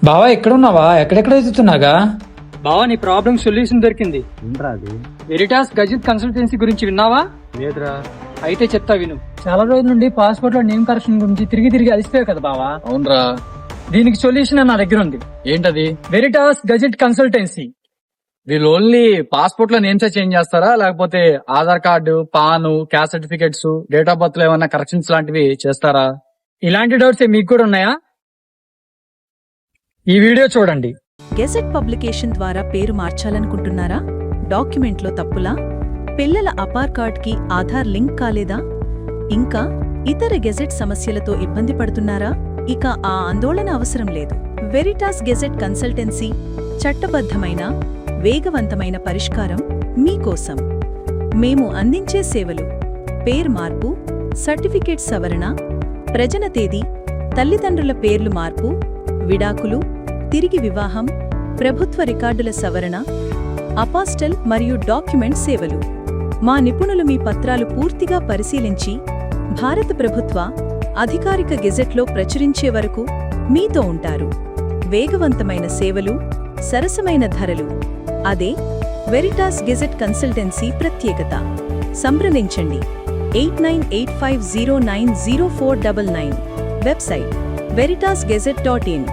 బావా ఎక్కడున్నావా? ఎక్కడెక్కడ వెతుకుతున్నాగా? బావా నీ ప్రాబ్లం సొల్యూషన్ దొరికింది. ఏంట్రా అది? వెరిటాస్ గజిత్ కన్సల్టెన్సీ గురించి విన్నావా? లేదురా. అయితే చెప్తా విను. చాలా రోజుల నుండి పాస్పోర్ట్ లో నేమ్ కరెక్షన్ గురించి తిరిగి అలసిపోయావు కదా బావా. అవునరా. దీనికి సొల్యూషన్ నా దగ్గర ఉంది. ఏంటది? Veritas Gazette consultancy. వీళ్ళు ఓన్లీ పాస్పోర్ట్ లో నేమ్స్ చేంజ్ చేస్తారా, లేకపోతే Aadhaar card, PAN, caste certificates, date of birth లో ఏమన్నా కరెక్షన్స్ లాంటివి చేస్తారా? ఇలాంటి డౌట్స్ మీకు కూడా ఉన్నాయా? ఈ వీడియో చూడండి. గెజెట్ పబ్లికేషన్ ద్వారా పేరు మార్చాలనుకుంటున్నారా? డాక్యుమెంట్లో తప్పులా? పిల్లల అపార్ కార్డ్కి ఆధార్ లింక్ కాలేదా? ఇంకా ఇతర గెజెట్ సమస్యలతో ఇబ్బంది పడుతున్నారా? ఇక ఆ ఆందోళన అవసరం లేదు. వెరిటాస్ గెజెట్ కన్సల్టెన్సీ చట్టబద్ధమైన, వేగవంతమైన పరిష్కారం మీకోసం. మేము అందించే సేవలు: పేరు మార్పు, సర్టిఫికేట్ సవరణ, ప్రజన తేదీ, తల్లిదండ్రుల పేర్లు మార్పు, విడాకులు, తిరిగి వివాహం, ప్రభుత్వ రికార్డుల సవరణ, అపాస్టల్ మరియు డాక్యుమెంట్ సేవలు. మా నిపుణులు మీ పత్రాలు పూర్తిగా పరిశీలించి భారత ప్రభుత్వ అధికారిక గెజెట్లో ప్రచురించే వరకు మీతో ఉంటారు. వేగవంతమైన సేవలు, సరసమైన ధరలు, అదే వెరిటాస్ గెజెట్ కన్సల్టెన్సీ ప్రత్యేకత. సంప్రదించండి 8985090499. Website veritasgazette.in